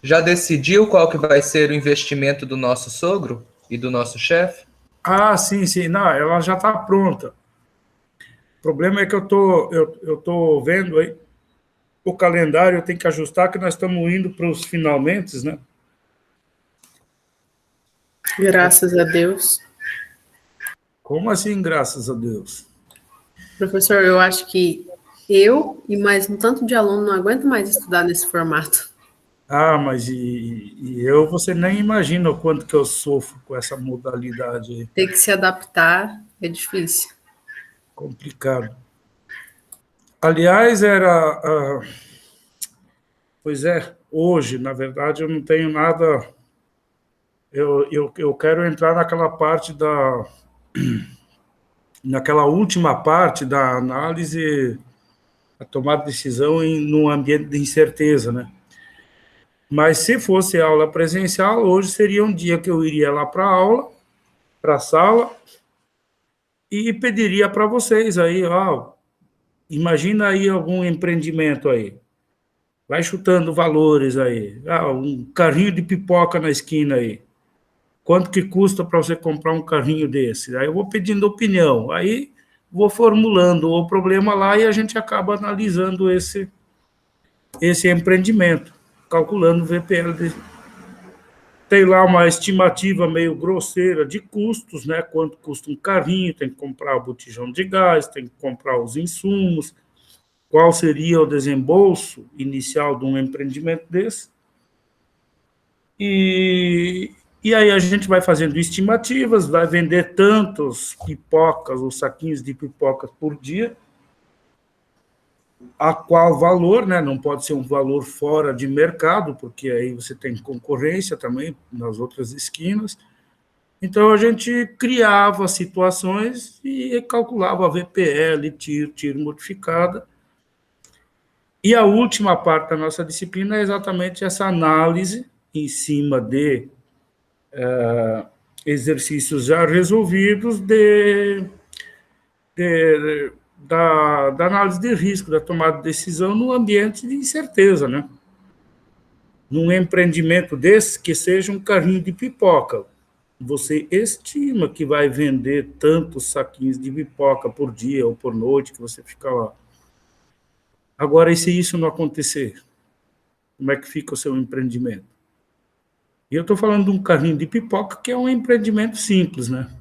Já decidiu qual que vai ser o investimento do nosso sogro e do nosso chefe? Ah, sim, sim. Não, ela já está pronta. O problema é que eu tô vendo aí o calendário, eu tenho que ajustar que nós estamos indo para os finalmente, né? Graças a Deus. Como assim, graças a Deus? Professor, eu acho que eu e mais um tanto de aluno não aguento mais estudar nesse formato. Ah, mas você nem imagina o quanto que eu sofro com essa modalidade aí. Ter que se adaptar é difícil. Complicado. Aliás, pois é, hoje, na verdade, eu não tenho nada. Eu quero entrar naquela última parte da análise, a tomada de decisão num ambiente de incerteza, né? Mas se fosse aula presencial, hoje seria um dia que eu iria lá para a aula, para a sala, e pediria para vocês aí, ó, imagina aí algum empreendimento aí. Vai chutando valores aí. Ah, um carrinho de pipoca na esquina aí. Quanto que custa para você comprar um carrinho desse? Aí eu vou pedindo opinião. Aí vou formulando o problema lá e a gente acaba analisando esse empreendimento, calculando o VPL. Tem lá uma estimativa meio grosseira de custos, né? Quanto custa um carrinho, tem que comprar o botijão de gás, tem que comprar os insumos, qual seria o desembolso inicial de um empreendimento desse. E aí a gente vai fazendo estimativas, vai vender tantos pipocas ou saquinhos de pipocas por dia, a qual valor, né? Não pode ser um valor fora de mercado, porque aí você tem concorrência também nas outras esquinas. Então a gente criava situações e calculava a VPL, tiro modificada. E a última parte da nossa disciplina é exatamente essa análise em cima de exercícios já resolvidos da análise de risco, da tomada de decisão no ambiente de incerteza, né? Num empreendimento desse, que seja um carrinho de pipoca. Você estima que vai vender tantos saquinhos de pipoca por dia ou por noite que você fica lá. Agora, e se isso não acontecer? Como é que fica o seu empreendimento? E eu estou falando de um carrinho de pipoca que é um empreendimento simples, né?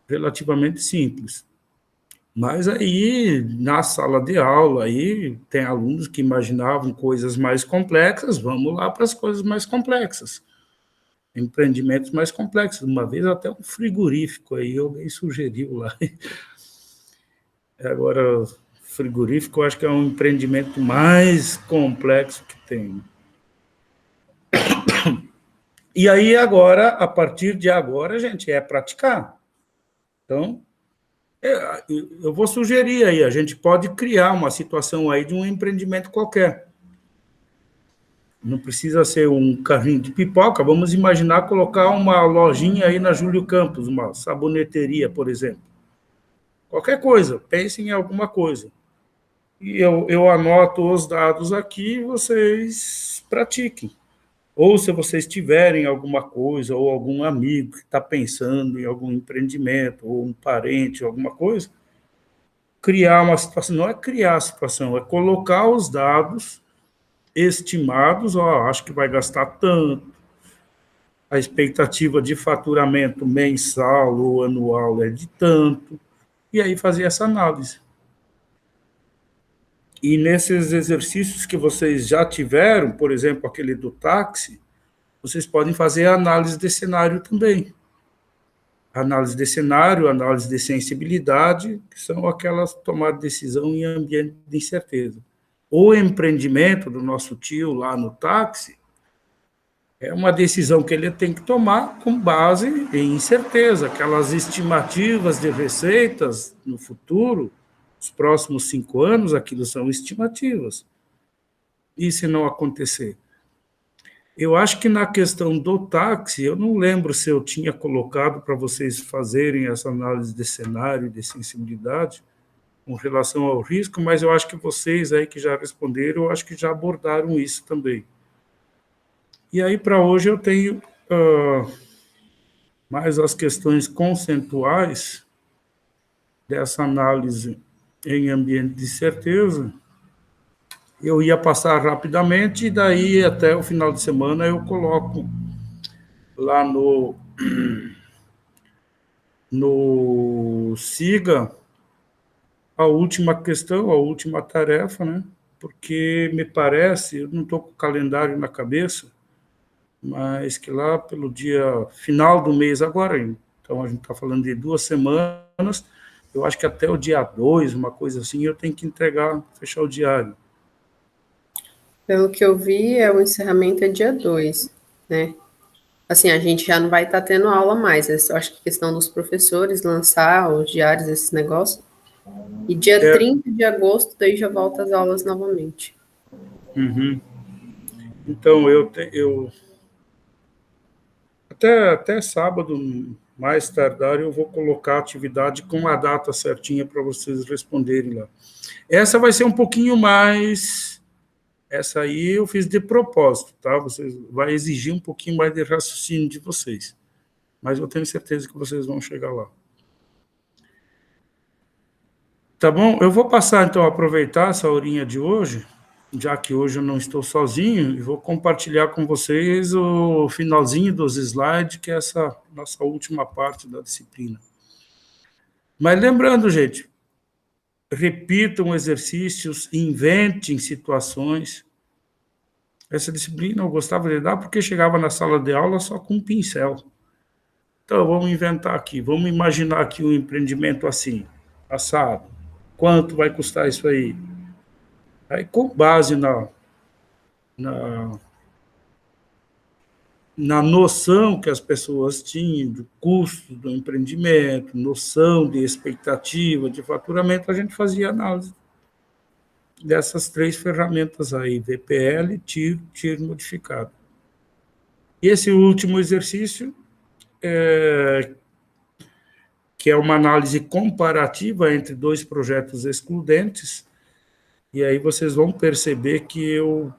Relativamente simples. Mas aí, na sala de aula, aí tem alunos que imaginavam coisas mais complexas, vamos lá para as coisas mais complexas. Empreendimentos mais complexos. Uma vez até um frigorífico aí, alguém sugeriu lá. Agora, frigorífico, eu acho que é um empreendimento mais complexo que tem. E aí, agora, a partir de agora, gente, é praticar. Então, eu vou sugerir aí, a gente pode criar uma situação aí de um empreendimento qualquer. Não precisa ser um carrinho de pipoca, vamos imaginar colocar uma lojinha aí na Júlio Campos, uma saboneteria, por exemplo. Qualquer coisa, pensem em alguma coisa. E eu anoto os dados aqui e vocês pratiquem. Ou se vocês tiverem alguma coisa, ou algum amigo que está pensando em algum empreendimento, ou um parente, alguma coisa, criar uma situação, não é criar a situação, é colocar os dados estimados, ó, acho que vai gastar tanto, a expectativa de faturamento mensal ou anual é de tanto, e aí fazer essa análise. E nesses exercícios que vocês já tiveram, por exemplo, aquele do táxi, vocês podem fazer a análise de cenário também. Análise de cenário, análise de sensibilidade, que são aquelas tomadas de decisão em ambiente de incerteza. O empreendimento do nosso tio lá no táxi é uma decisão que ele tem que tomar com base em incerteza, aquelas estimativas de receitas no futuro, os próximos 5 anos, aquilo são estimativas. E se não acontecer? Eu acho que na questão do táxi, eu não lembro se eu tinha colocado para vocês fazerem essa análise de cenário e de sensibilidade com relação ao risco, mas eu acho que vocês aí que já responderam, eu acho que já abordaram isso também. E aí, para hoje, eu tenho mais as questões conceituais dessa análise em ambiente de certeza. Eu ia passar rapidamente, e daí, até o final de semana, eu coloco lá no SIGA a última questão, a última tarefa, né? Porque me parece, eu não estou com o calendário na cabeça, mas que lá pelo dia final do mês agora, então a gente está falando de 2 semanas, eu acho que até o dia 2, uma coisa assim, eu tenho que entregar, fechar o diário. Pelo que eu vi, o encerramento é dia 2, né? Assim, a gente já não vai estar tendo aula mais. Eu acho que a questão dos professores lançar os diários, esses negócios. E dia 30 de agosto, daí já volta as aulas novamente. Uhum. Então, eu até sábado, mais tardar, eu vou colocar a atividade com a data certinha para vocês responderem lá. Essa vai ser um pouquinho mais... Essa aí eu fiz de propósito, tá? Vai exigir um pouquinho mais de raciocínio de vocês. Mas eu tenho certeza que vocês vão chegar lá. Tá bom? Eu vou passar, então, aproveitar essa horinha de hoje, já que hoje eu não estou sozinho, e vou compartilhar com vocês o finalzinho dos slides, que é essa nossa última parte da disciplina. Mas lembrando, gente, repitam exercícios, inventem situações. Essa disciplina eu gostava de dar porque chegava na sala de aula só com um pincel. Então, vamos inventar aqui, vamos imaginar aqui um empreendimento assim, assado. Quanto vai custar isso aí? Aí, com base na, na noção que as pessoas tinham do custo do empreendimento, noção de expectativa, de faturamento, a gente fazia análise dessas 3 ferramentas aí, VPL, TIR modificado. E esse último exercício, que é uma análise comparativa entre 2 projetos excludentes, e aí vocês vão perceber que eu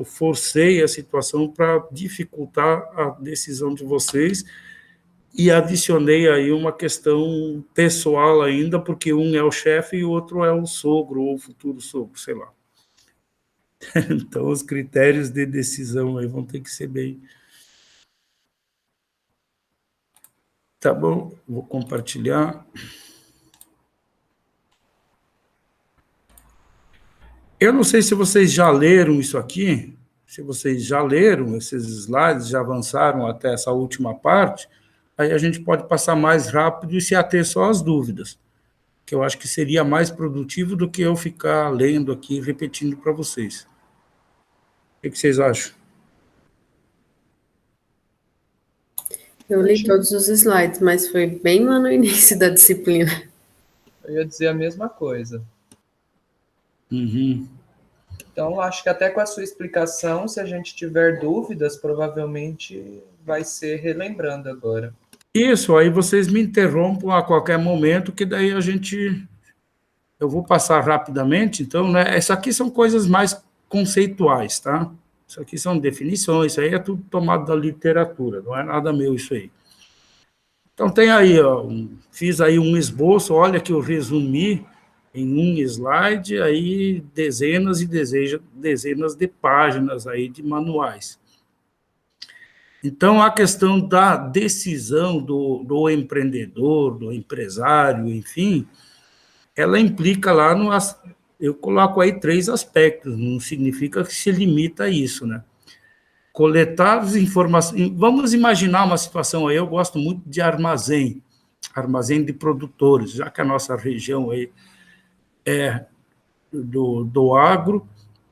forcei a situação para dificultar a decisão de vocês e adicionei aí uma questão pessoal ainda, porque um é o chefe e o outro é o sogro ou o futuro sogro, sei lá. Então, os critérios de decisão aí vão ter que ser bem... Tá bom, vou compartilhar. Eu não sei se vocês já leram isso aqui, se vocês já leram esses slides, já avançaram até essa última parte, aí a gente pode passar mais rápido e se ater só às dúvidas, que eu acho que seria mais produtivo do que eu ficar lendo aqui, repetindo para vocês. O que vocês acham? Eu li todos os slides, mas foi bem lá no início da disciplina. Eu ia dizer a mesma coisa. Uhum. Então, acho que até com a sua explicação, se a gente tiver dúvidas, provavelmente vai ser relembrando agora. Isso, aí vocês me interrompam a qualquer momento, que daí eu vou passar rapidamente, então, né? Isso aqui são coisas mais conceituais, tá? Isso aqui são definições, isso aí é tudo tomado da literatura, não é nada meu isso aí. Então, tem aí, ó, fiz aí um esboço, olha que eu resumi em um slide, aí dezenas e dezenas de páginas aí de manuais. Então, a questão da decisão do empreendedor, do empresário, enfim, ela implica lá eu coloco aí 3 aspectos, não significa que se limita a isso, né? Coletar as informações, vamos imaginar uma situação aí, eu gosto muito de armazém de produtores, já que a nossa região aí é do agro,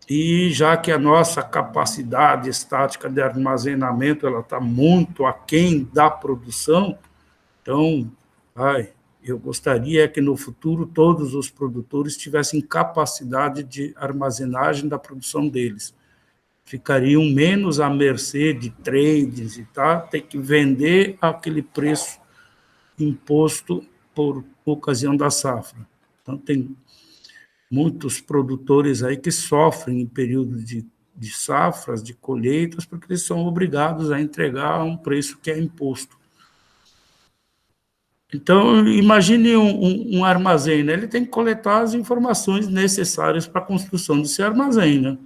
e já que a nossa capacidade estática de armazenamento ela está muito aquém da produção, então, eu gostaria que no futuro todos os produtores tivessem capacidade de armazenagem da produção deles. Ficariam menos à mercê de trades e tal, ter que vender aquele preço imposto por ocasião da safra. Então, tem muitos produtores aí que sofrem em período de safras, de colheitas, porque eles são obrigados a entregar a um preço que é imposto. Então, imagine um armazém, né? Ele tem que coletar as informações necessárias para a construção desse armazém, né?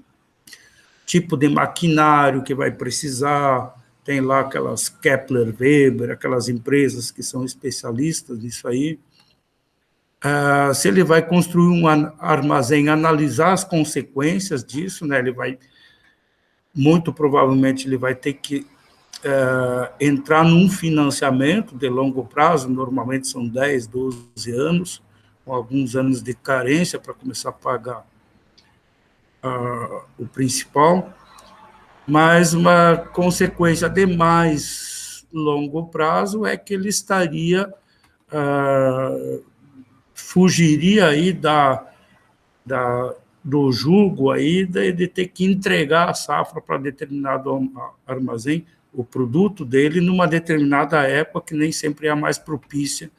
Tipo de maquinário que vai precisar, tem lá aquelas Kepler Weber, aquelas empresas que são especialistas nisso aí. Se ele vai construir um armazém, analisar as consequências disso, né? Ele vai, muito provavelmente, ele vai ter que entrar num financiamento de longo prazo, normalmente são 10, 12 anos, com alguns anos de carência para começar a pagar o principal, mas uma consequência de mais longo prazo é que ele fugiria aí do jugo aí de ter que entregar a safra para determinado armazém, o produto dele, numa determinada época que nem sempre é a mais propícia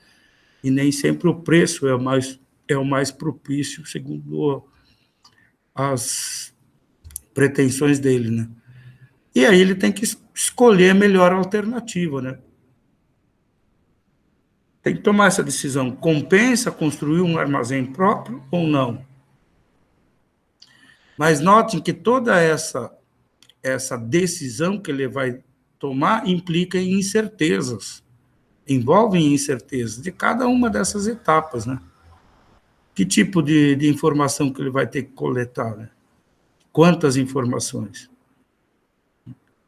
e nem sempre o preço é o mais propício, segundo as pretensões dele, né? E aí ele tem que escolher a melhor alternativa, né? Tem que tomar essa decisão. Compensa construir um armazém próprio ou não? Mas notem que toda essa decisão que ele vai tomar implica em incertezas, envolvem incertezas de cada uma dessas etapas, né? Que tipo de informação que ele vai ter que coletar, né? Quantas informações?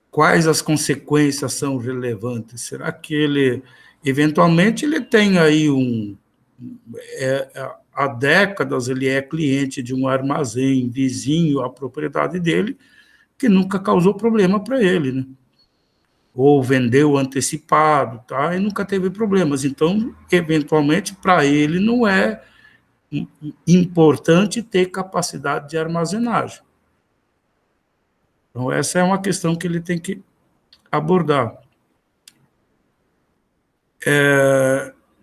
Quais as consequências são relevantes? Será que ele, eventualmente, ele tem aí há décadas ele é cliente de um armazém vizinho à propriedade dele, que nunca causou problema para ele, né? Ou vendeu antecipado, tá? E nunca teve problemas. Então, eventualmente, para ele não é importante ter capacidade de armazenagem. Então, essa é uma questão que ele tem que abordar.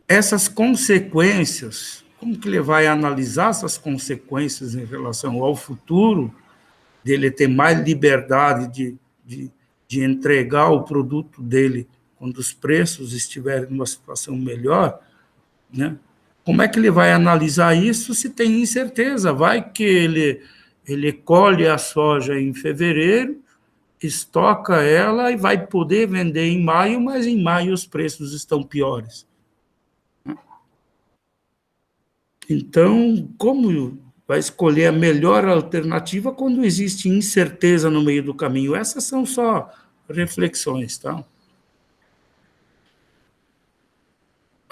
Essas consequências, como que ele vai analisar essas consequências em relação ao futuro, dele ter mais liberdade de entregar o produto dele quando os preços estiverem numa situação melhor, né? Como é que ele vai analisar isso se tem incerteza? Vai que ele colhe a soja em fevereiro, estoca ela e vai poder vender em maio, mas em maio os preços estão piores. Então, como vai escolher a melhor alternativa quando existe incerteza no meio do caminho? Essas são só reflexões, tá?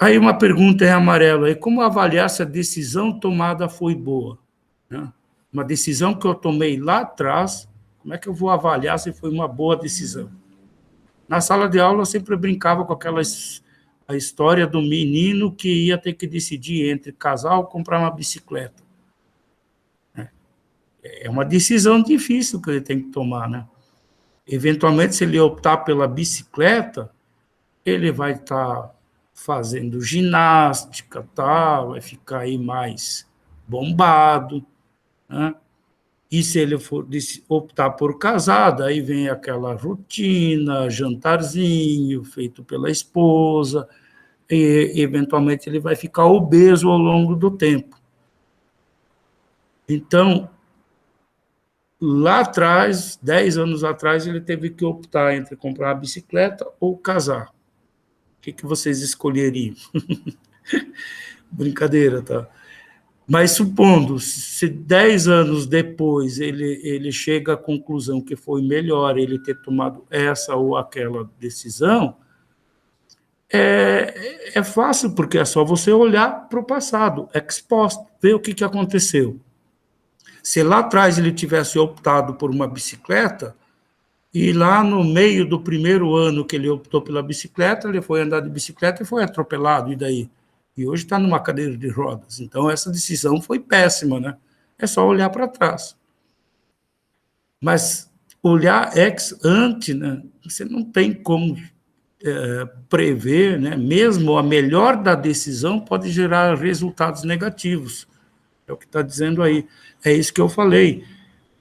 Aí uma pergunta em amarelo, aí, como avaliar se a decisão tomada foi boa? Né? Uma decisão que eu tomei lá atrás, como é que eu vou avaliar se foi uma boa decisão? Na sala de aula eu sempre brincava com a história do menino que ia ter que decidir entre casar ou comprar uma bicicleta. É uma decisão difícil que ele tem que tomar, né? Eventualmente, se ele optar pela bicicleta, ele vai estar fazendo ginástica, tá? Vai ficar aí mais bombado, né? E se ele for optar por casada, aí vem aquela rotina, jantarzinho feito pela esposa, e eventualmente ele vai ficar obeso ao longo do tempo. Então, lá atrás, 10 anos atrás, ele teve que optar entre comprar uma bicicleta ou casar. O que vocês escolheriam? Brincadeira, tá? Mas supondo, se 10 anos depois ele chega à conclusão que foi melhor ele ter tomado essa ou aquela decisão, é fácil, porque é só você olhar para o passado, ex post, ver o que aconteceu. Se lá atrás ele tivesse optado por uma bicicleta, e lá no meio do primeiro ano que ele optou pela bicicleta, ele foi andar de bicicleta e foi atropelado, e daí? E hoje está numa cadeira de rodas. Então, essa decisão foi péssima, né? É só olhar para trás. Mas olhar ex ante, né? Você não tem como prever, né? Mesmo a melhor da decisão pode gerar resultados negativos. É o que está dizendo aí. É isso que eu falei.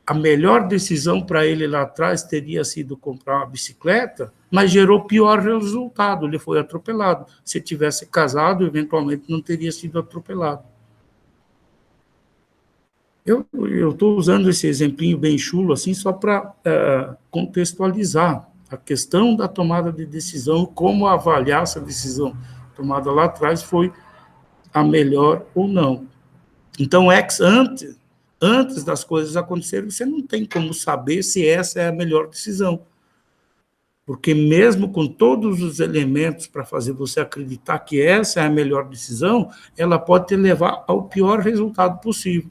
a melhor decisão para ele lá atrás teria sido comprar uma bicicleta, mas gerou pior resultado, ele foi atropelado. Se tivesse casado, eventualmente não teria sido atropelado. Eu estou usando esse exemplinho bem chulo assim, só para contextualizar a questão da tomada de decisão, como avaliar essa decisão tomada lá atrás foi a melhor ou não. Então, antes das coisas acontecerem, você não tem como saber se essa é a melhor decisão. Porque mesmo com todos os elementos para fazer você acreditar que essa é a melhor decisão, ela pode te levar ao pior resultado possível.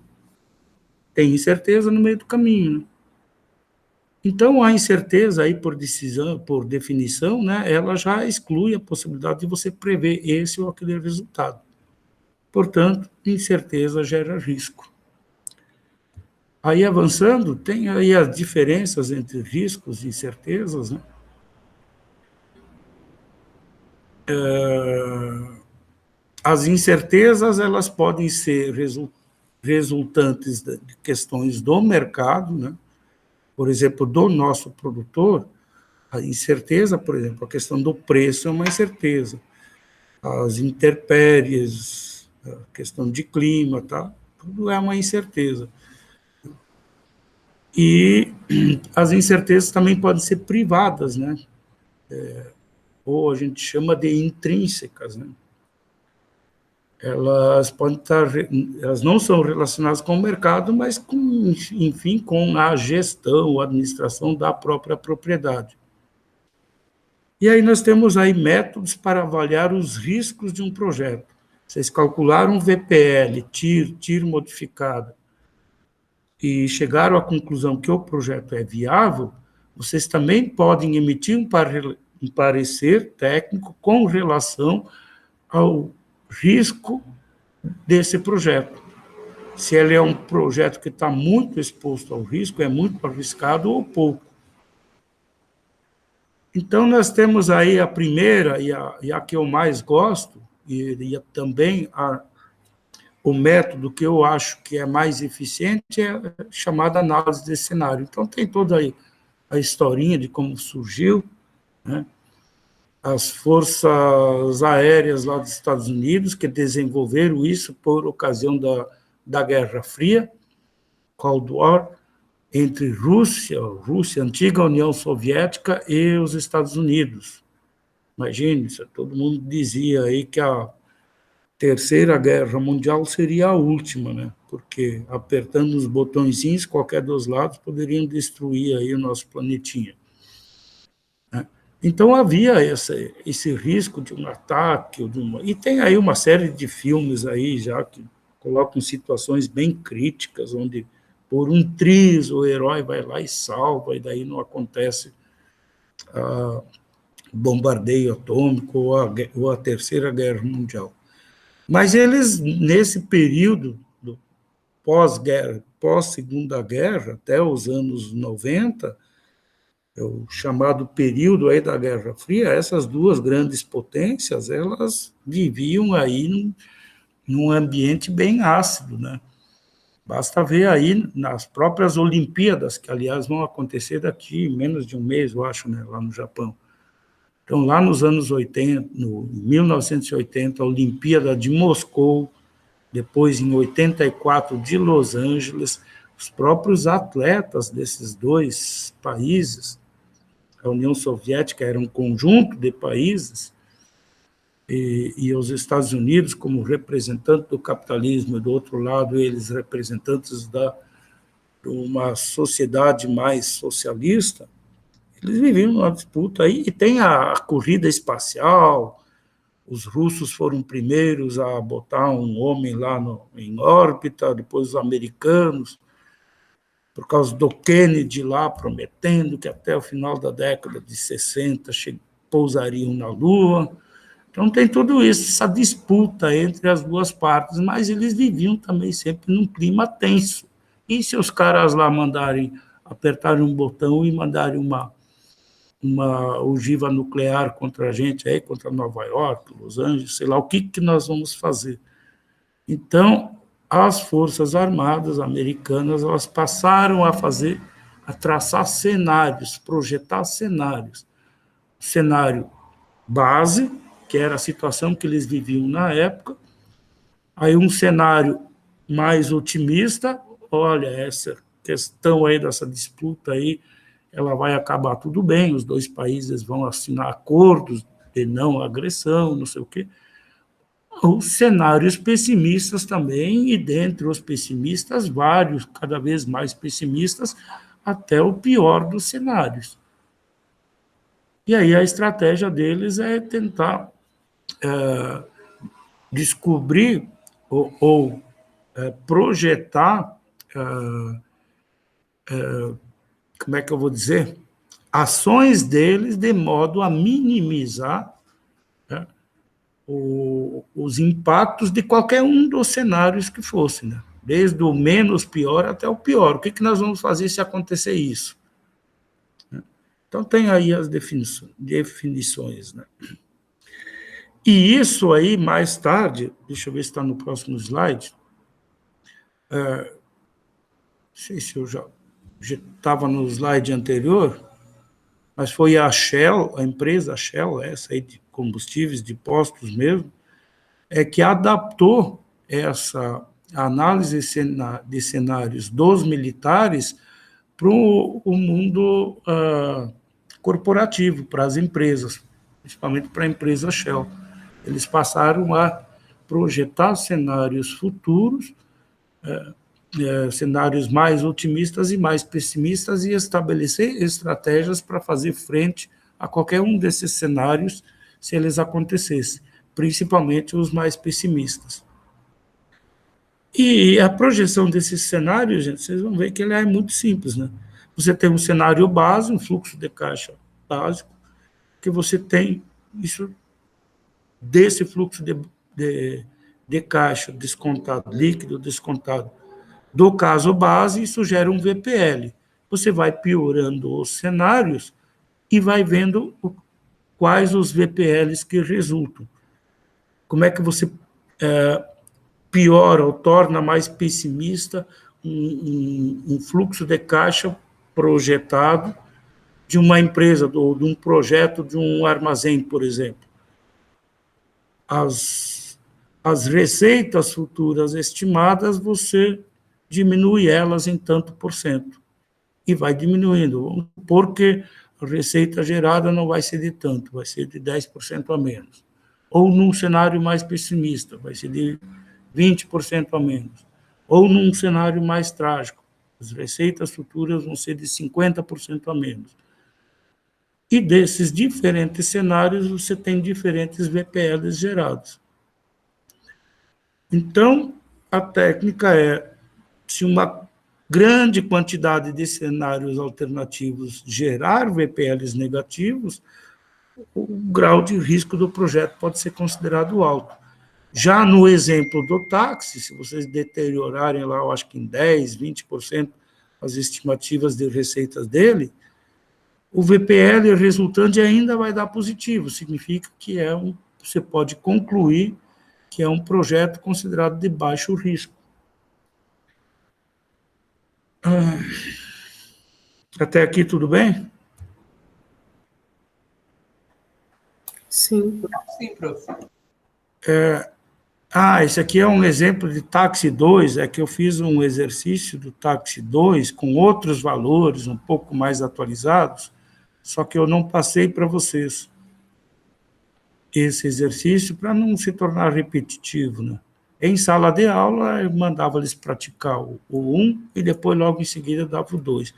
Tem incerteza no meio do caminho, né? Então, a incerteza aí por decisão, por definição, né, ela já exclui a possibilidade de você prever esse ou aquele resultado. Portanto, incerteza gera risco. Aí, avançando, tem aí as diferenças entre riscos e incertezas, né? As incertezas, elas podem ser resultantes de questões do mercado, né? Por exemplo, do nosso produtor, a incerteza, por exemplo, a questão do preço é uma incerteza. As intempéries, a questão de clima, tá? Tudo é uma incerteza. E as incertezas também podem ser privadas, né? Ou a gente chama de intrínsecas, né? Elas podem estar, elas não são relacionadas com o mercado, mas com, enfim, com a gestão, a administração da própria propriedade. E aí nós temos aí métodos para avaliar os riscos de um projeto. Vocês calcularam um VPL, TIR modificado, e chegaram à conclusão que o projeto é viável, vocês também podem emitir um parecer técnico com relação ao risco desse projeto. Se ele é um projeto que está muito exposto ao risco, é muito arriscado ou pouco. Então, nós temos aí a primeira, e a que eu mais gosto, e também o método que eu acho que é mais eficiente, é a chamada análise de cenário. Então, tem toda aí a historinha de como surgiu, né? As forças aéreas lá dos Estados Unidos, que desenvolveram isso por ocasião da Guerra Fria, Cold War, entre Rússia, antiga União Soviética, e os Estados Unidos. Imagine, todo mundo dizia aí que a Terceira Guerra Mundial seria a última, né? Porque apertando os botõezinhos, qualquer dos lados poderiam destruir aí o nosso planetinha. Então, havia esse risco de um ataque, e tem aí uma série de filmes aí já que colocam situações bem críticas, onde, por um triz, o herói vai lá e salva, e daí não acontece bombardeio atômico ou a Terceira Guerra Mundial. Mas eles, nesse período pós-guerra, pós-Segunda Guerra, até os anos 90, o chamado período aí da Guerra Fria, essas duas grandes potências, elas viviam aí num ambiente bem ácido, né? Basta ver aí nas próprias Olimpíadas, que, aliás, vão acontecer daqui menos de um mês, eu acho, né, lá no Japão. Então, lá nos anos 80, em 1980, a Olimpíada de Moscou, depois, em 84, de Los Angeles, os próprios atletas desses dois países, a União Soviética era um conjunto de países, e os Estados Unidos, como representante do capitalismo, e do outro lado, eles representantes de uma sociedade mais socialista, eles viviam numa disputa aí, e tem a corrida espacial, os russos foram primeiros a botar um homem lá em órbita, depois os americanos, por causa do Kennedy lá, prometendo que até o final da década de 60 pousariam na Lua. Então, tem tudo isso, essa disputa entre as duas partes, mas eles viviam também sempre num clima tenso. E se os caras lá apertarem um botão e mandarem uma ogiva nuclear contra a gente, contra Nova York, Los Angeles, sei lá, o que nós vamos fazer? Então, as Forças Armadas americanas elas passaram a traçar cenários, projetar cenários. Cenário base, que era a situação que eles viviam na época, aí um cenário mais otimista, olha, essa questão aí dessa disputa aí, ela vai acabar tudo bem, os dois países vão assinar acordos de não agressão, não sei o quê. Os cenários pessimistas também, e dentre os pessimistas, vários, cada vez mais pessimistas, até o pior dos cenários. E aí a estratégia deles é tentar descobrir ou projetar, como é que eu vou dizer, ações deles de modo a minimizar, né, os impactos de qualquer um dos cenários que fosse, né? Desde o menos pior até o pior. O que nós vamos fazer se acontecer isso? Então, tem aí as definições, né? E isso aí, mais tarde, deixa eu ver se está no próximo slide, não sei se eu já estava no slide anterior, mas foi a Shell, a empresa Shell, essa aí de combustíveis, de postos mesmo, que adaptou essa análise de cenários dos militares para o mundo corporativo, para as empresas, principalmente para a empresa Shell. Eles passaram a projetar cenários futuros, cenários mais otimistas e mais pessimistas, e estabelecer estratégias para fazer frente a qualquer um desses cenários, se eles acontecessem, principalmente os mais pessimistas. E a projeção desses cenários, gente, vocês vão ver que ele é muito simples, né? Você tem um cenário base, um fluxo de caixa básico, que você tem isso desse fluxo de caixa descontado, líquido descontado, do caso base, isso gera um VPL. Você vai piorando os cenários e vai vendo quais os VPLs que resultam. Como é que você piora ou torna mais pessimista um fluxo de caixa projetado de uma empresa, ou de um projeto de um armazém, por exemplo. As receitas futuras estimadas, você diminui elas em tanto por cento. E vai diminuindo, porque a receita gerada não vai ser de tanto, vai ser de 10% a menos. Ou num cenário mais pessimista, vai ser de 20% a menos. Ou num cenário mais trágico, as receitas futuras vão ser de 50% a menos. E desses diferentes cenários, você tem diferentes VPLs gerados. Então, a técnica é, se uma grande quantidade de cenários alternativos gerar VPLs negativos, o grau de risco do projeto pode ser considerado alto. Já no exemplo do táxi, se vocês deteriorarem lá, eu acho que em 10%, 20% as estimativas de receitas dele, o VPL resultante ainda vai dar positivo, significa que você pode concluir que é um projeto considerado de baixo risco. Até aqui tudo bem? Sim. Sim, prof. Esse aqui é um exemplo de táxi 2, é que eu fiz um exercício do táxi 2 com outros valores um pouco mais atualizados, só que eu não passei para vocês esse exercício para não se tornar repetitivo, né? Em sala de aula, eu mandava eles praticar o 1 e depois, logo em seguida, dava o 2.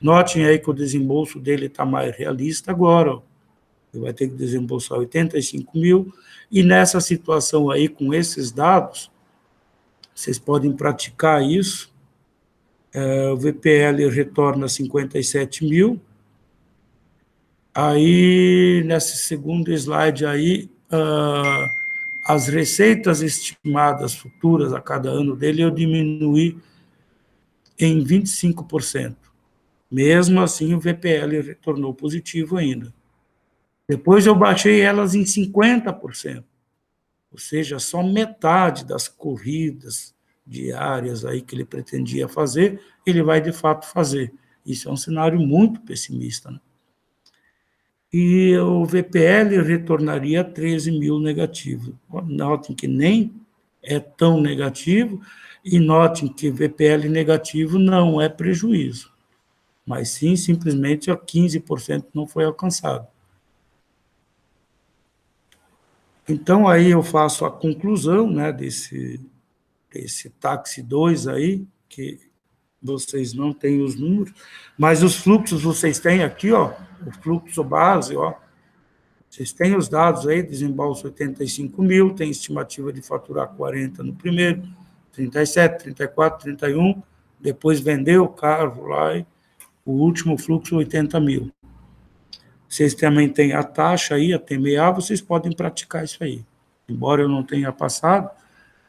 Notem aí que o desembolso dele está mais realista agora, ó. Ele vai ter que desembolsar 85 mil, e nessa situação aí, com esses dados, vocês podem praticar isso, o VPL retorna 57 mil, aí, nesse segundo slide aí, as receitas estimadas futuras a cada ano dele, eu diminuí em 25%. Mesmo assim, o VPL retornou positivo ainda. Depois eu baixei elas em 50%, ou seja, só metade das corridas de áreas aí que ele pretendia fazer, ele vai, de fato, fazer. Isso é um cenário muito pessimista, né? E o VPL retornaria 13 mil negativo. Notem que nem é tão negativo, e notem que VPL negativo não é prejuízo, mas sim, simplesmente, 15% não foi alcançado. Então, aí eu faço a conclusão, né, desse táxi 2 aí, que vocês não têm os números, mas os fluxos vocês têm aqui, ó, o fluxo base, ó, vocês têm os dados aí, desembolso 85 mil, tem estimativa de faturar 40 no primeiro, 37, 34, 31, depois vendeu o carro lá, e o último fluxo 80 mil. Vocês também têm a taxa aí, a TMA, vocês podem praticar isso aí. Embora eu não tenha passado,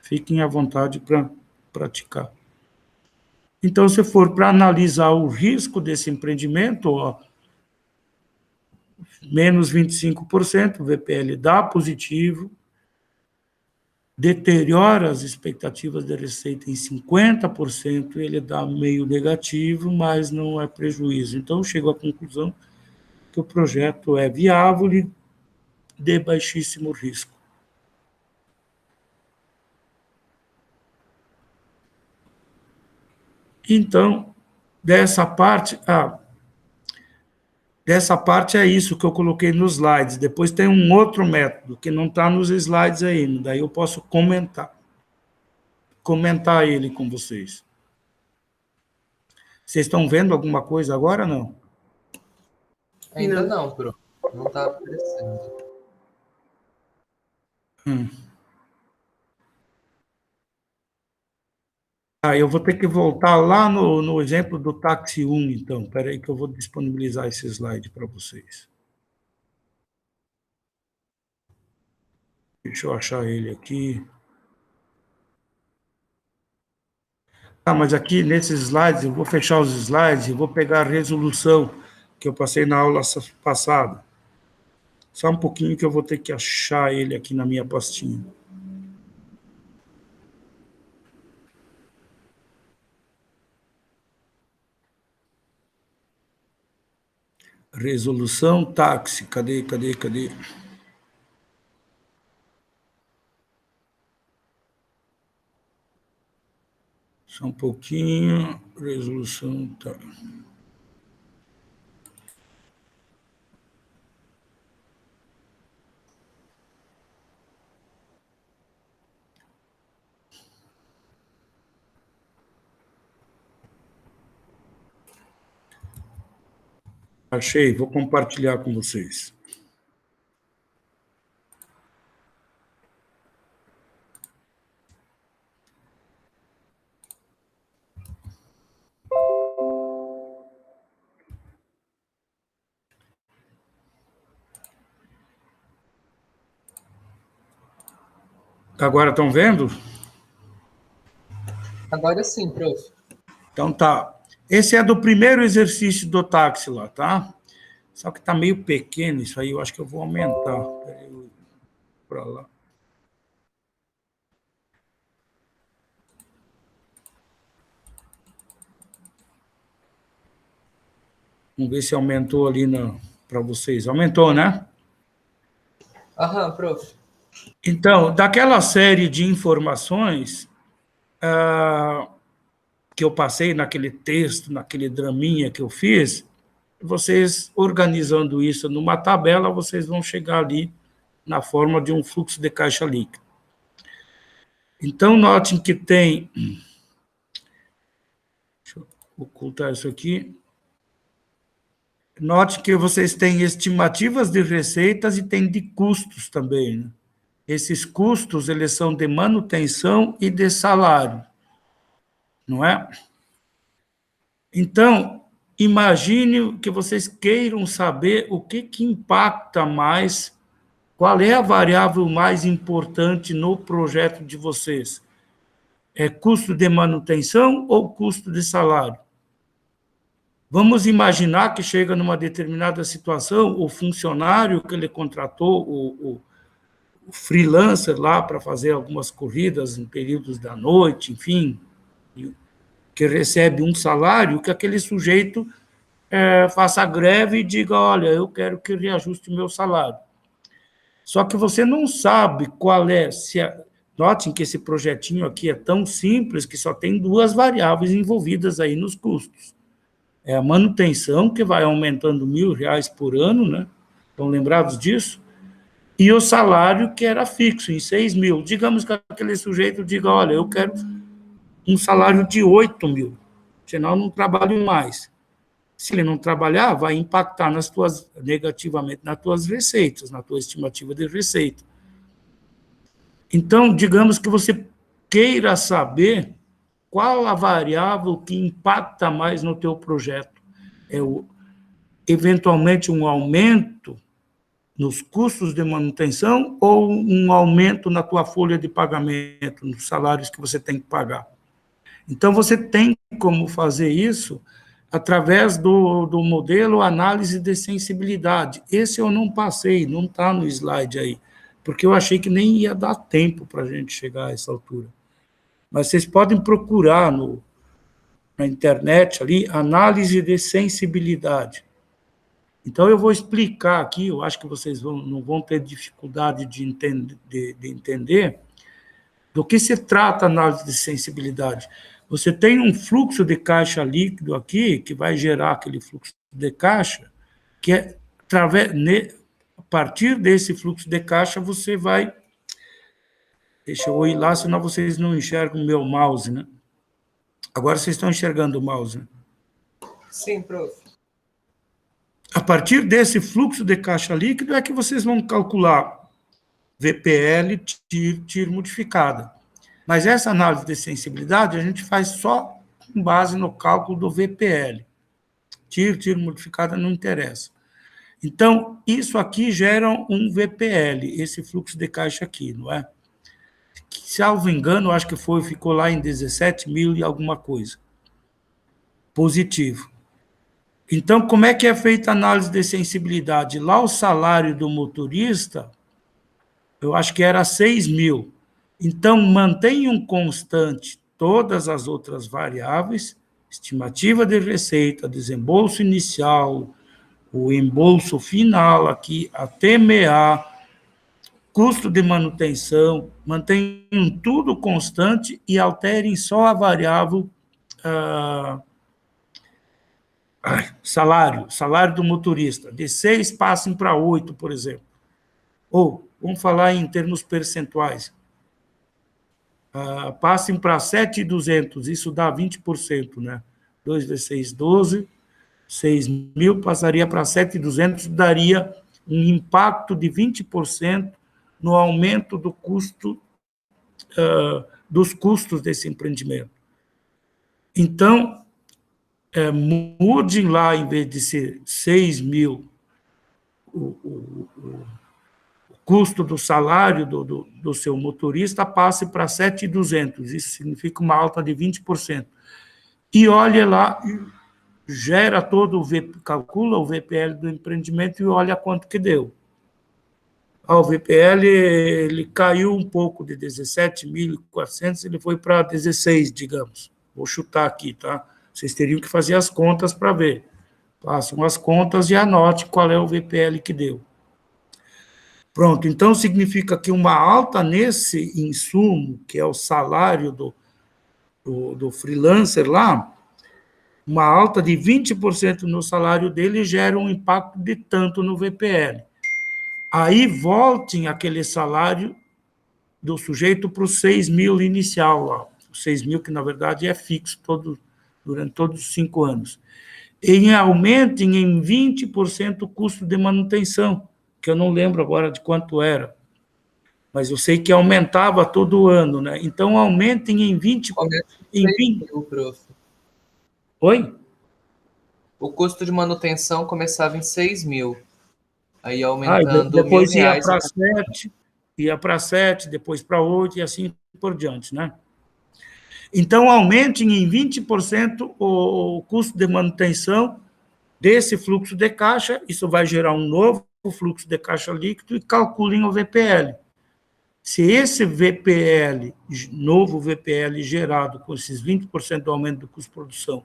fiquem à vontade para praticar. Então, se for para analisar o risco desse empreendimento, ó, menos 25%, o VPL dá positivo, deteriora as expectativas de receita em 50%, ele dá meio negativo, mas não é prejuízo. Então, eu chego à conclusão que o projeto é viável e de baixíssimo risco. Então, dessa parte é isso que eu coloquei nos slides. Depois tem um outro método que não está nos slides ainda, daí eu posso comentar ele com vocês. Vocês estão vendo alguma coisa agora, não? Ainda não, Pro. Não está aparecendo. Eu vou ter que voltar lá no exemplo do táxi 1, então. Espera aí que eu vou disponibilizar esse slide para vocês. Deixa eu achar ele aqui. Mas aqui, nesses slides, eu vou fechar os slides e vou pegar a resolução que eu passei na aula passada. Só um pouquinho que eu vou ter que achar ele aqui na minha pastinha. Resolução táxi. Cadê? Só um pouquinho. Resolução táxi. Achei, vou compartilhar com vocês. Agora estão vendo? Agora sim, prof. Então tá. Esse é do primeiro exercício do táxi lá, tá? Só que tá meio pequeno isso aí, eu acho que eu vou aumentar. Peraí, eu vou para lá. Vamos ver se aumentou ali para vocês. Aumentou, né? Aham, prof. Então, daquela série de informações que eu passei naquele texto, naquele draminha que eu fiz, vocês organizando isso numa tabela, vocês vão chegar ali na forma de um fluxo de caixa líquido. Então, notem que tem... Deixa eu ocultar isso aqui. Note que vocês têm estimativas de receitas e tem de custos também, né? Esses custos, eles são de manutenção e de salário, não é? Então, imagine que vocês queiram saber o que impacta mais, qual é a variável mais importante no projeto de vocês. É custo de manutenção ou custo de salário? Vamos imaginar que chega numa determinada situação, o funcionário que ele contratou, freelancer lá para fazer algumas corridas em períodos da noite, enfim, que recebe um salário, que aquele sujeito faça greve e diga, olha, eu quero que reajuste o meu salário. Só que você não sabe qual é... Notem que esse projetinho aqui é tão simples que só tem 2 variáveis envolvidas aí nos custos. É a manutenção, que vai aumentando R$1.000 por ano, né? Estão lembrados disso? E o salário, que era fixo, em 6 mil. Digamos que aquele sujeito diga, olha, eu quero um salário de 8 mil, senão eu não trabalho mais. Se ele não trabalhar, vai impactar negativamente nas tuas receitas, na tua estimativa de receita. Então, digamos que você queira saber qual a variável que impacta mais no teu projeto. Eventualmente, um aumento nos custos de manutenção ou um aumento na tua folha de pagamento, nos salários que você tem que pagar. Então, você tem como fazer isso através do modelo análise de sensibilidade. Esse eu não passei, não está no slide aí, porque eu achei que nem ia dar tempo para a gente chegar a essa altura. Mas vocês podem procurar na internet ali, análise de sensibilidade. Então, eu vou explicar aqui, eu acho que vocês não vão ter dificuldade de entender do que se trata a análise de sensibilidade. Você tem um fluxo de caixa líquido aqui, que vai gerar aquele fluxo de caixa, que é a partir desse fluxo de caixa, você vai... Deixa eu ir lá, senão vocês não enxergam o meu mouse, né? Agora vocês estão enxergando o mouse, né? Sim, prof. A partir desse fluxo de caixa líquido é que vocês vão calcular VPL, TIR modificada. Mas essa análise de sensibilidade a gente faz só com base no cálculo do VPL. TIR modificada não interessa. Então, isso aqui gera um VPL, esse fluxo de caixa aqui, não é? Que, salvo engano, acho que ficou lá em 17 mil e alguma coisa. Positivo. Então, como é que é feita a análise de sensibilidade? Lá o salário do motorista, eu acho que era 6 mil. Então, mantenham constante todas as outras variáveis, estimativa de receita, desembolso inicial, o embolso final aqui, a TMA, custo de manutenção, mantenham tudo constante e alterem só a variável salário do motorista. De 6 passem para 8, por exemplo. Ou, vamos falar em termos percentuais. Passem para 7.200, isso dá 20%, né? 2 vezes 6, 12, 6 mil passaria para 7.200, daria um impacto de 20% no aumento do custo, dos custos desse empreendimento. Então, mudem lá, em vez de ser 6 mil, o custo do salário do seu motorista passe para 7.200, isso significa uma alta de 20%. E olha lá, gera calcula o VPL do empreendimento e olha quanto que deu. O VPL ele caiu um pouco de 17.400, ele foi para 16, digamos. Vou chutar aqui, tá? Vocês teriam que fazer as contas para ver. Façam as contas e anote qual é o VPL que deu. Pronto, então significa que uma alta nesse insumo, que é o salário do freelancer lá, uma alta de 20% no salário dele gera um impacto de tanto no VPL. Aí voltem aquele salário do sujeito para os 6 mil inicial, lá. Os 6 mil que, na verdade, é fixo durante todos os 5 anos. E aumentem em 20% o custo de manutenção, que eu não lembro agora de quanto era, mas eu sei que aumentava todo ano, né? Então, aumentem em 20%. Em 20 mil, prof. Oi? O custo de manutenção começava em 6 mil. Aí aumentando depois R$1.000. Ia para 7, depois para 8 e assim por diante, né? Então, aumentem em 20% o custo de manutenção desse fluxo de caixa, isso vai gerar um novo fluxo de caixa líquido e calculem o VPL. Se esse VPL, novo VPL gerado com esses 20% do aumento do custo de produção,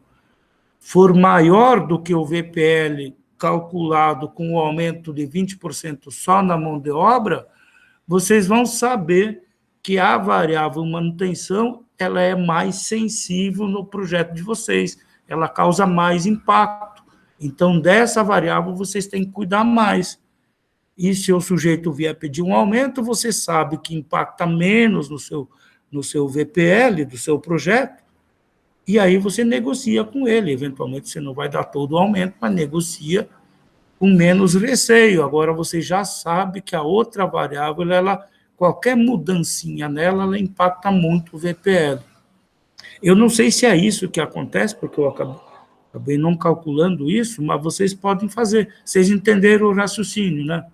for maior do que o VPL calculado com o aumento de 20% só na mão de obra, vocês vão saber que a variável manutenção ela é mais sensível no projeto de vocês, ela causa mais impacto. Então, dessa variável, vocês têm que cuidar mais. E se o sujeito vier pedir um aumento, você sabe que impacta menos no seu VPL, do seu projeto, e aí você negocia com ele. Eventualmente, você não vai dar todo o aumento, mas negocia com menos receio. Agora, você já sabe que a outra variável, qualquer mudancinha nela, ela impacta muito o VPL. Eu não sei se é isso que acontece, porque eu acabei não calculando isso, mas vocês podem fazer. Vocês entenderam o raciocínio, né?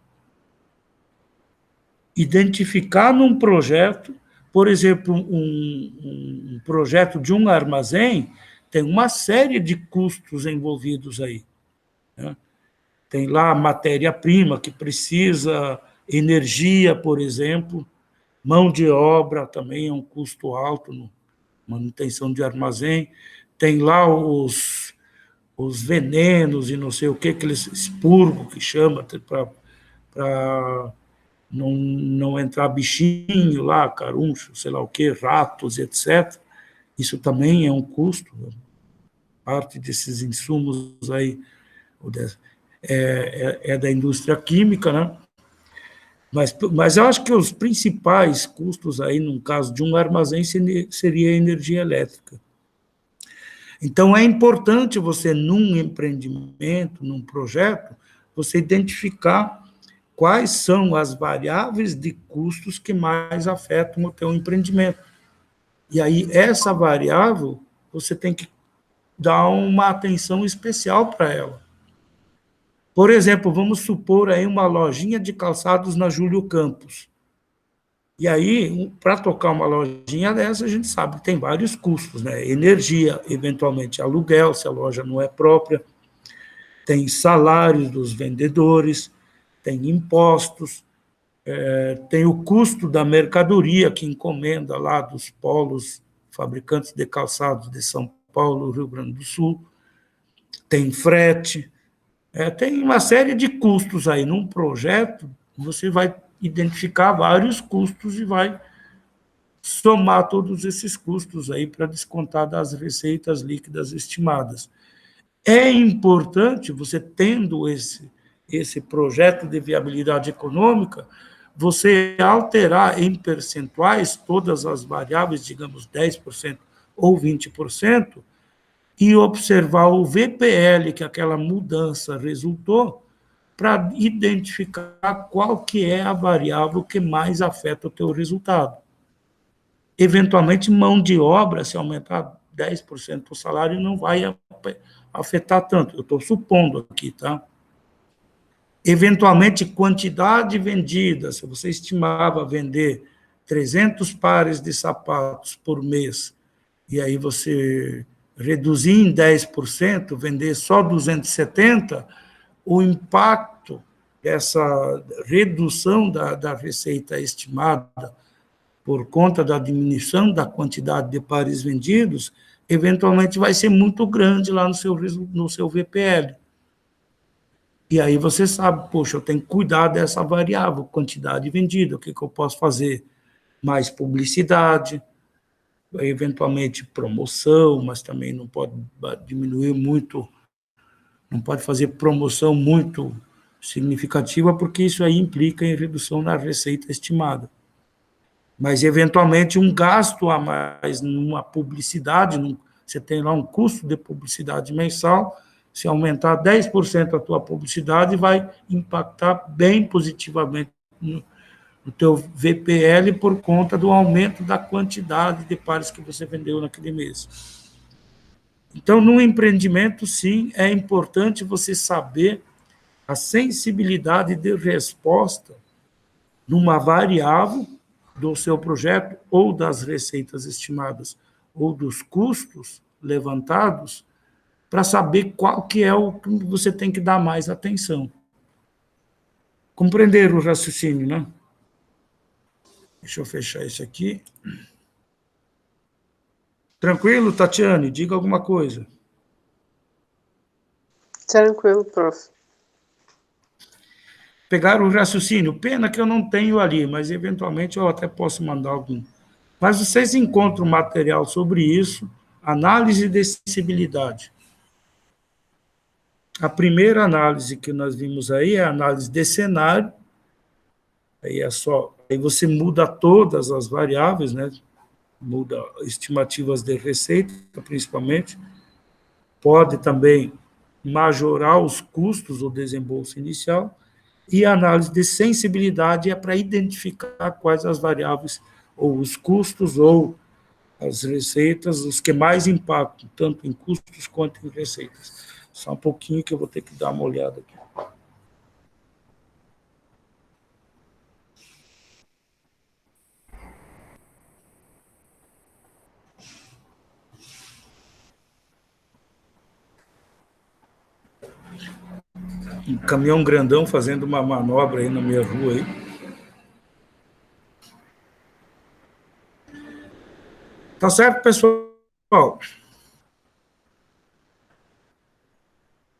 Identificar num projeto, por exemplo, um projeto de um armazém, tem uma série de custos envolvidos aí, né? Tem lá a matéria-prima que precisa, energia, por exemplo, mão de obra também é um custo alto no manutenção de armazém, tem lá os venenos e não sei o que, aqueles expurgo que chama, para não entrar bichinho lá, caruncho, sei lá o que, ratos, etc. Isso também é um custo, parte desses insumos aí é da indústria química, né? Mas eu acho que os principais custos aí, no caso de um armazém, seria a energia elétrica. Então, é importante você, num empreendimento, num projeto, você identificar quais são as variáveis de custos que mais afetam o teu empreendimento. E aí, essa variável, você tem que dar uma atenção especial para ela. Por exemplo, vamos supor aí uma lojinha de calçados na Júlio Campos. E aí, para tocar uma lojinha dessa, a gente sabe que tem vários custos, né? Energia, eventualmente aluguel, se a loja não é própria, tem salários dos vendedores, tem impostos, tem o custo da mercadoria que encomenda lá dos polos fabricantes de calçados de São Paulo, Rio Grande do Sul, tem frete, tem uma série de custos aí. Num projeto, você vai identificar vários custos e vai somar todos esses custos aí para descontar das receitas líquidas estimadas. É importante, você tendo esse projeto de viabilidade econômica, você alterar em percentuais todas as variáveis, digamos 10% ou 20%, e observar o VPL que aquela mudança resultou, para identificar qual que é a variável que mais afeta o teu resultado. Eventualmente, mão de obra, se aumentar 10% o salário, não vai afetar tanto. Eu estou supondo aqui, tá? Eventualmente, quantidade vendida, se você estimava vender 300 pares de sapatos por mês, e aí você reduzir em 10%, vender só 270, o impacto dessa redução da receita estimada por conta da diminuição da quantidade de pares vendidos, eventualmente vai ser muito grande lá no seu VPL. E aí você sabe, poxa, eu tenho que cuidar dessa variável, quantidade vendida, o que eu posso fazer? Mais publicidade, eventualmente promoção, mas também não pode diminuir muito, não pode fazer promoção muito significativa, porque isso aí implica em redução na receita estimada. Mas, eventualmente, um gasto a mais numa publicidade, você tem lá um custo de publicidade mensal, se aumentar 10% a tua publicidade, vai impactar bem positivamente no teu VPL por conta do aumento da quantidade de pares que você vendeu naquele mês. Então, no empreendimento, sim, é importante você saber a sensibilidade de resposta numa variável do seu projeto ou das receitas estimadas ou dos custos levantados para saber qual que é o que você tem que dar mais atenção. Compreenderam o raciocínio, né? Deixa eu fechar isso aqui. Tranquilo, Tatiane? Diga alguma coisa. Tranquilo, prof. Pegaram o raciocínio. Pena que eu não tenho ali, mas eventualmente eu até posso mandar algum. Mas vocês encontram material sobre isso, análise de sensibilidade. A primeira análise que nós vimos aí é a análise de cenário. Aí você muda todas as variáveis, né? Muda estimativas de receita, principalmente. Pode também majorar os custos do desembolso inicial. E a análise de sensibilidade é para identificar quais as variáveis, ou os custos, ou as receitas, os que mais impactam, tanto em custos quanto em receitas. Só um pouquinho que eu vou ter que dar uma olhada aqui. Um caminhão grandão fazendo uma manobra aí na minha rua aí. Tá certo, pessoal?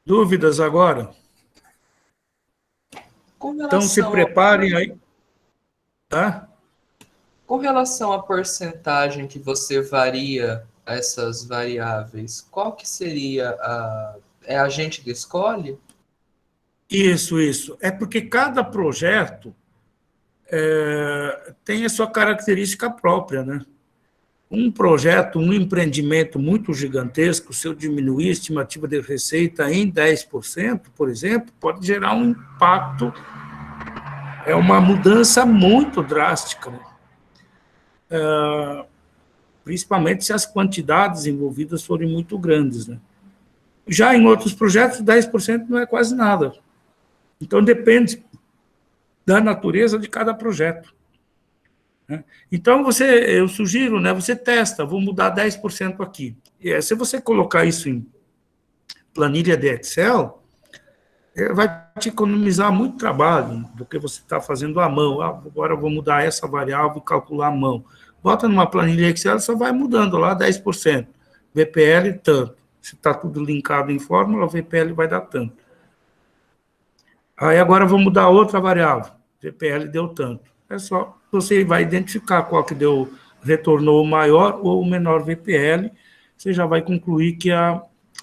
Dúvidas agora? Então se preparem aí. Tá? Com relação à porcentagem que você varia essas variáveis, qual que seria a... É a gente que escolhe? Isso. É porque cada projeto tem a sua característica própria, né? Um projeto, um empreendimento muito gigantesco, se eu diminuir a estimativa de receita em 10%, por exemplo, pode gerar um impacto, é uma mudança muito drástica, né? Principalmente se as quantidades envolvidas forem muito grandes, né? Já em outros projetos, 10% não é quase nada. Então, depende da natureza de cada projeto. Então, eu sugiro, né, você testa, vou mudar 10% aqui. E se você colocar isso em planilha de Excel, vai te economizar muito trabalho do que você está fazendo à mão. Agora eu vou mudar essa variável e calcular à mão. Bota numa planilha Excel, só vai mudando lá 10%. VPL, tanto. Se está tudo linkado em fórmula, o VPL vai dar tanto. Aí agora eu vou mudar outra variável. VPL deu tanto. É só, você vai identificar qual que retornou o maior ou o menor VPL, você já vai concluir que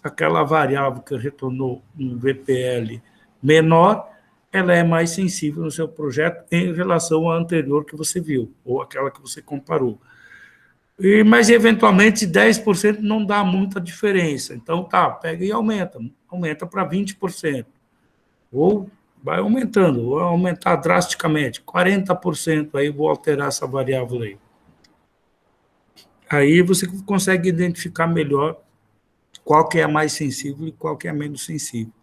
aquela variável que retornou um VPL menor, ela é mais sensível no seu projeto em relação à anterior que você viu, ou aquela que você comparou. Mas, eventualmente, 10% não dá muita diferença. Então, pega e aumenta para 20%. Ou vai aumentando, vou aumentar drasticamente, 40%, aí vou alterar essa variável aí. Aí você consegue identificar melhor qual que é a mais sensível e qual que é a menos sensível.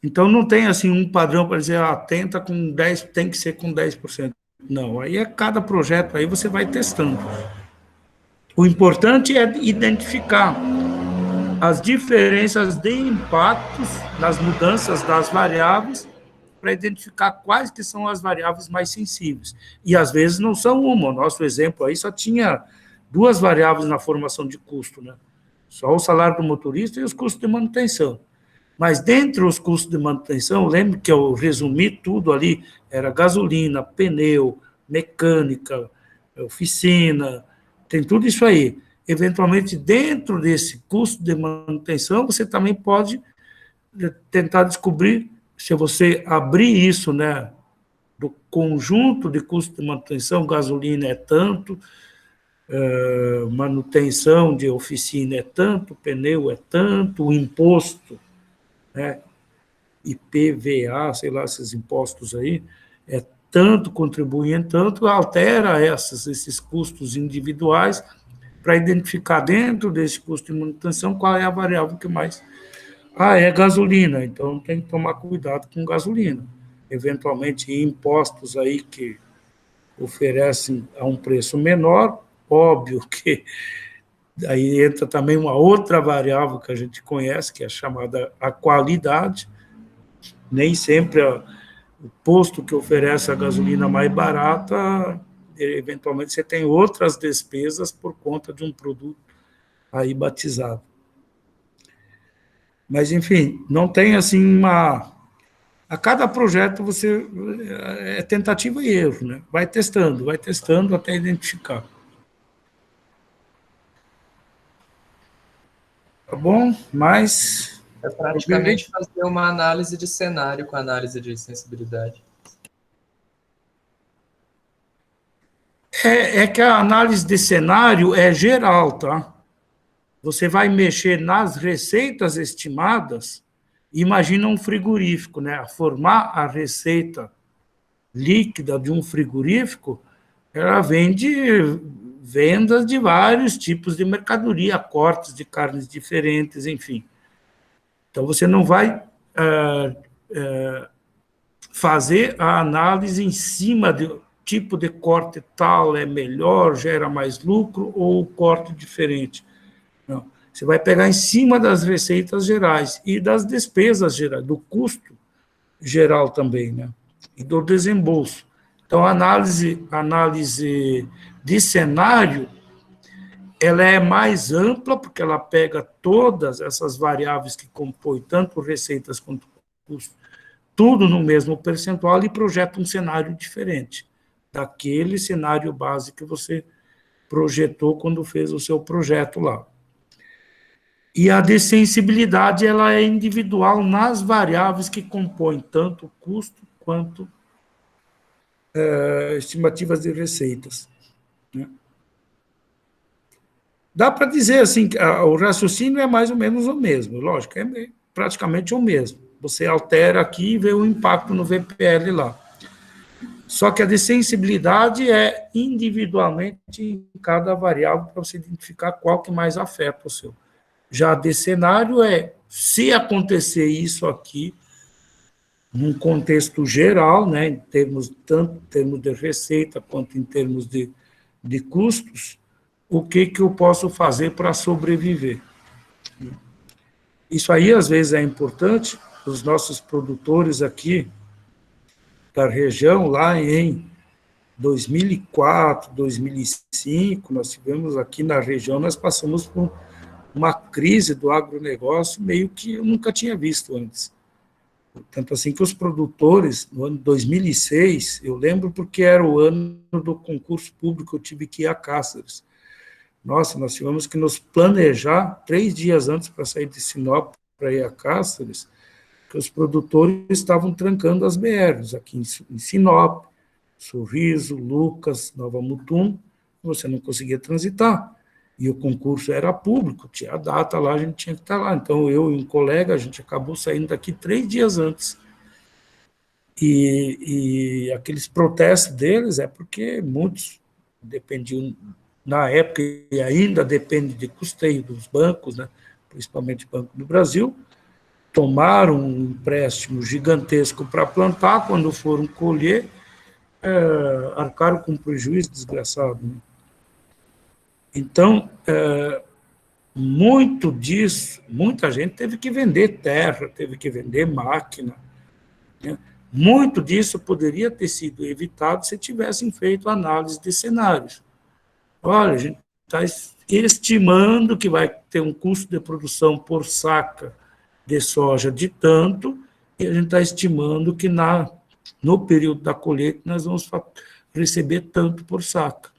Então, não tem assim um padrão para dizer, tenta com 10%, tem que ser com 10%. Não, aí é cada projeto, aí você vai testando. O importante é identificar as diferenças de impactos nas mudanças das variáveis para identificar quais que são as variáveis mais sensíveis. E, às vezes, não são uma. O nosso exemplo aí só tinha 2 variáveis na formação de custo, né? Só o salário do motorista e os custos de manutenção. Mas, dentre os custos de manutenção, lembro que eu resumi tudo ali, era gasolina, pneu, mecânica, oficina, tem tudo isso aí. Eventualmente, dentro desse custo de manutenção, você também pode tentar descobrir, se você abrir isso, né, do conjunto de custo de manutenção, gasolina é tanto, manutenção de oficina é tanto, pneu é tanto, o imposto, né, IPVA, sei lá, esses impostos aí, é tanto, contribui em tanto, altera esses custos individuais para identificar dentro desse custo de manutenção qual é a variável que mais... é gasolina, então tem que tomar cuidado com gasolina. Eventualmente, impostos aí que oferecem a um preço menor, óbvio que aí entra também uma outra variável que a gente conhece, que é chamada a qualidade. Nem sempre o posto que oferece a gasolina mais barata, eventualmente você tem outras despesas por conta de um produto aí batizado. Mas, enfim, não tem assim uma... A cada projeto você é tentativa e erro, né? Vai testando até identificar. Tá bom? Mas É praticamente fazer uma análise de cenário com análise de sensibilidade. é que a análise de cenário é geral, tá? Você vai mexer nas receitas estimadas, imagina um frigorífico, né? Formar a receita líquida de um frigorífico, ela vem de vendas de vários tipos de mercadoria, cortes de carnes diferentes, enfim. Então, você não vai fazer a análise em cima do tipo de corte tal é melhor, gera mais lucro, ou corte diferente. Não. Você vai pegar em cima das receitas gerais e das despesas gerais, do custo geral também, né? E do desembolso. Então, a análise de cenário, ela é mais ampla, porque ela pega todas essas variáveis que compõem tanto receitas quanto custos, tudo no mesmo percentual, e projeta um cenário diferente daquele cenário base que você projetou quando fez o seu projeto lá. E a dessensibilidade, ela é individual nas variáveis que compõem tanto o custo quanto estimativas de receitas, né? Dá para dizer assim, que o raciocínio é mais ou menos o mesmo, lógico, é praticamente o mesmo. Você altera aqui e vê o impacto no VPL lá. Só que a dessensibilidade é individualmente em cada variável para você identificar qual que mais afeta o seu. Já de cenário é, se acontecer isso aqui, num contexto geral, né, em termos, tanto em termos de receita quanto em termos de custos, o que eu posso fazer para sobreviver? Isso aí, às vezes, é importante. Os nossos produtores aqui da região, lá em 2004, 2005, nós tivemos aqui na região, nós passamos por uma crise do agronegócio meio que eu nunca tinha visto antes. Tanto assim que os produtores, no ano de 2006, eu lembro porque era o ano do concurso público, eu tive que ir a Cáceres. Nossa, nós tivemos que nos planejar 3 dias antes para sair de Sinop para ir a Cáceres, que os produtores estavam trancando as BRs aqui em Sinop, Sorriso, Lucas, Nova Mutum, você não conseguia transitar. E o concurso era público, tinha a data lá, a gente tinha que estar lá. Então, eu e um colega, a gente acabou saindo daqui 3 dias antes. E aqueles protestos deles é porque muitos dependiam, na época, e ainda depende de custeio dos bancos, né, principalmente o Banco do Brasil, tomaram um empréstimo gigantesco para plantar, quando foram colher, arcaram com um prejuízo desgraçado, né? Então, muito disso, muita gente teve que vender terra, teve que vender máquina, né? Muito disso poderia ter sido evitado se tivessem feito análise de cenários. Olha, a gente está estimando que vai ter um custo de produção por saca de soja de tanto, e a gente está estimando que no período da colheita nós vamos receber tanto por saca.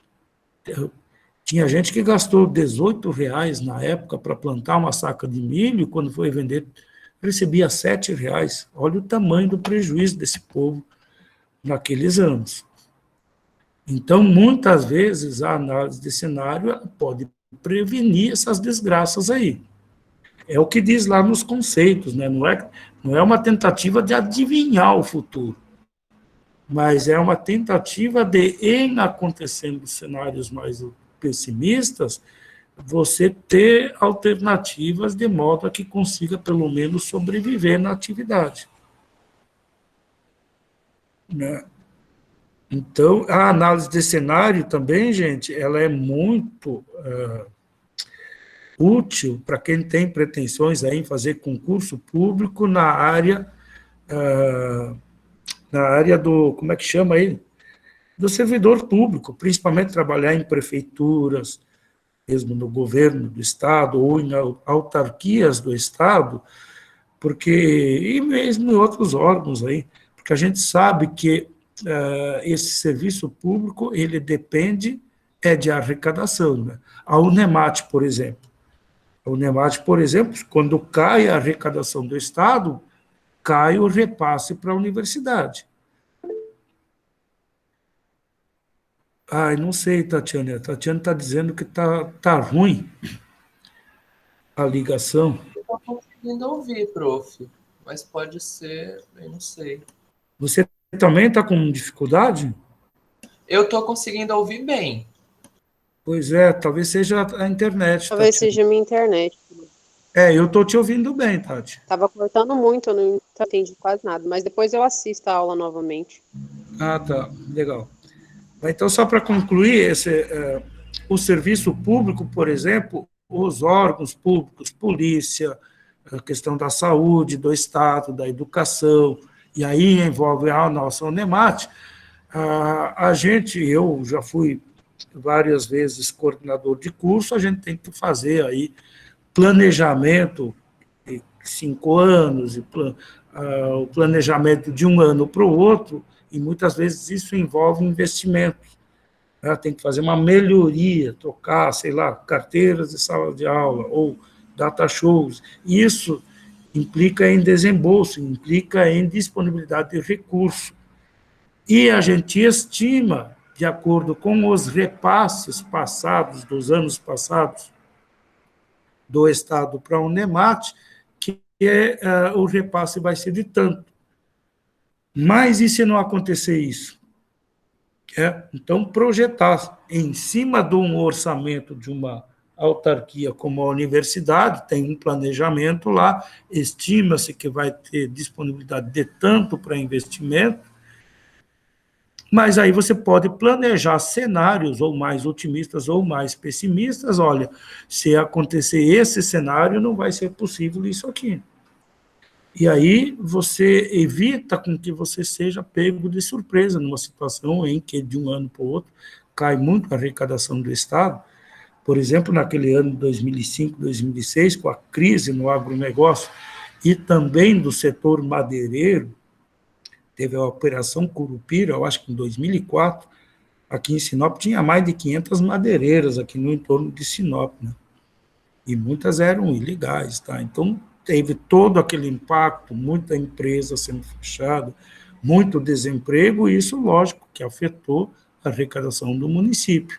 Tinha gente que gastou R$18 na época para plantar uma saca de milho, quando foi vender, recebia R$7. Olha o tamanho do prejuízo desse povo naqueles anos. Então, muitas vezes, a análise de cenário pode prevenir essas desgraças aí. É o que diz lá nos conceitos, né? Não é uma tentativa de adivinhar o futuro, mas é uma tentativa de, em acontecendo cenários mais pessimistas, você ter alternativas de modo a que consiga, pelo menos, sobreviver na atividade, né? Então, a análise de cenário também, gente, ela é muito útil para quem tem pretensões aí em fazer concurso público na área na área do, como é que chama ele? Do servidor público, principalmente trabalhar em prefeituras, mesmo no governo do Estado ou em autarquias do Estado, porque, e mesmo em outros órgãos aí, porque a gente sabe que esse serviço público, ele depende de arrecadação, né? A Unemat, por exemplo. A Unemat, por exemplo, quando cai a arrecadação do Estado, cai o repasse para a universidade. Ai, não sei, Tatiana. A Tatiana está dizendo que tá ruim a ligação. Eu estou conseguindo ouvir, prof. Mas pode ser, eu não sei. Você também está com dificuldade? Eu estou conseguindo ouvir bem. Pois é, talvez seja a internet, Talvez Tatiana. seja a minha internet. Eu estou te ouvindo bem, Tati. Tava cortando muito, eu não entendi quase nada, mas depois eu assisto a aula novamente. Ah, tá, legal. Então, só para concluir, o serviço público, por exemplo, os órgãos públicos, polícia, a questão da saúde, do Estado, da educação, e aí envolve a nossa Unemat, eu já fui várias vezes coordenador de curso, a gente tem que fazer aí planejamento de 5 anos, o planejamento de um ano para o outro, e muitas vezes isso envolve investimento. Tem que fazer uma melhoria, trocar, sei lá, carteiras de sala de aula, ou data shows. Isso implica em desembolso, implica em disponibilidade de recurso. E a gente estima, de acordo com os repasses passados, dos anos passados, do Estado para a Unemat, que o repasse vai ser de tanto. Mas e se não acontecer isso? Então, projetar em cima de um orçamento de uma autarquia como a universidade, tem um planejamento lá, estima-se que vai ter disponibilidade de tanto para investimento, mas aí você pode planejar cenários ou mais otimistas ou mais pessimistas. Olha, se acontecer esse cenário, não vai ser possível isso aqui. E aí você evita com que você seja pego de surpresa numa situação em que, de um ano para o outro, cai muito a arrecadação do Estado. Por exemplo, naquele ano de 2005, 2006, com a crise no agronegócio e também do setor madeireiro, teve a Operação Curupira, eu acho que em 2004, aqui em Sinop, tinha mais de 500 madeireiras aqui no entorno de Sinop, né? E muitas eram ilegais, tá? Então, teve todo aquele impacto, muita empresa sendo fechada, muito desemprego, e isso, lógico, que afetou a arrecadação do município.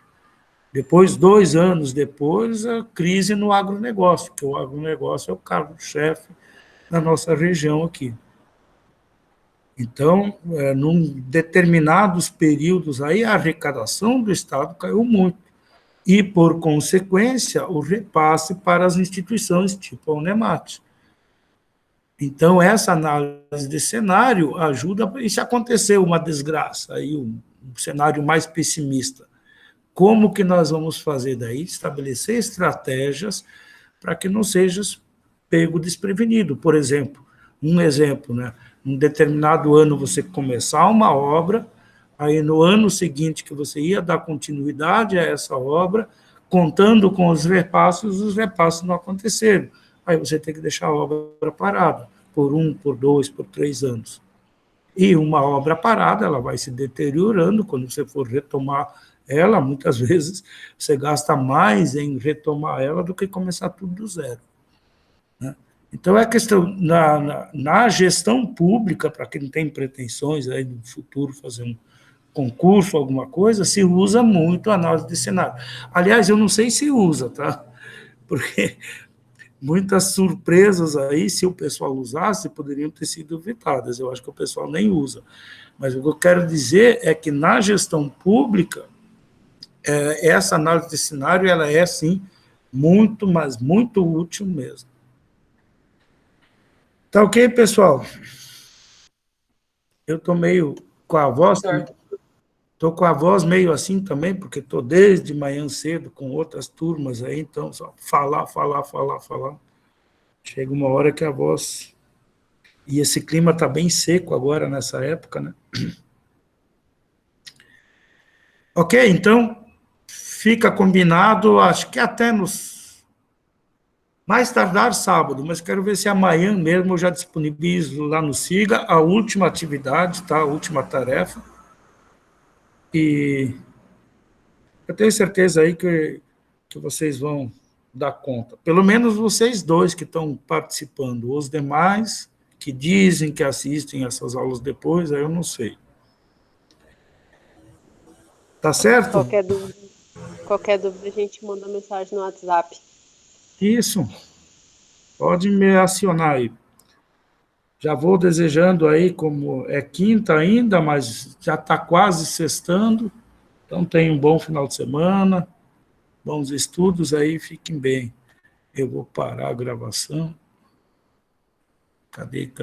Depois, 2 anos depois, a crise no agronegócio, que o agronegócio é o cargo-chefe da nossa região aqui. Então, num determinados períodos aí, a arrecadação do Estado caiu muito. E, por consequência, o repasse para as instituições tipo a Unemat. Então, essa análise de cenário ajuda, e se acontecer uma desgraça, aí um cenário mais pessimista, como que nós vamos fazer daí? Estabelecer estratégias para que não sejas pego desprevenido. Por exemplo, né? Um determinado ano você começar uma obra, aí no ano seguinte que você ia dar continuidade a essa obra, contando com os repasses não aconteceram. Aí você tem que deixar a obra parada por 1, por 2, por 3 anos. E uma obra parada, ela vai se deteriorando, quando você for retomar ela, muitas vezes você gasta mais em retomar ela do que começar tudo do zero. Né? Então, é questão, na gestão pública, para quem tem pretensões aí no futuro fazer um concurso, alguma coisa, se usa muito a análise de cenário. Aliás, eu não sei se usa, tá? Porque muitas surpresas aí, se o pessoal usasse, poderiam ter sido evitadas. Eu acho que o pessoal nem usa. Mas o que eu quero dizer é que na gestão pública, essa análise de cenário, ela é, sim, muito, mas muito útil mesmo. Tá ok, pessoal? Eu estou meio com a voz... Estou com a voz meio assim também, porque estou desde manhã cedo com outras turmas aí, então só falar. Chega uma hora que a voz E esse clima está bem seco agora, nessa época, né? Ok, então, fica combinado, acho que até nos... mais tardar sábado, mas quero ver se amanhã mesmo eu já disponibilizo lá no SIGA a última atividade, tá? A última tarefa. E eu tenho certeza aí que vocês vão dar conta. Pelo menos vocês dois que estão participando. Os demais que dizem que assistem essas aulas depois, aí eu não sei. Tá certo? Qualquer dúvida a gente manda mensagem no WhatsApp. Isso. Pode me acionar aí. Já vou desejando aí, como é quinta ainda, mas já está quase sextando. Então, tenha um bom final de semana, bons estudos aí, fiquem bem. Eu vou parar a gravação. Cadê?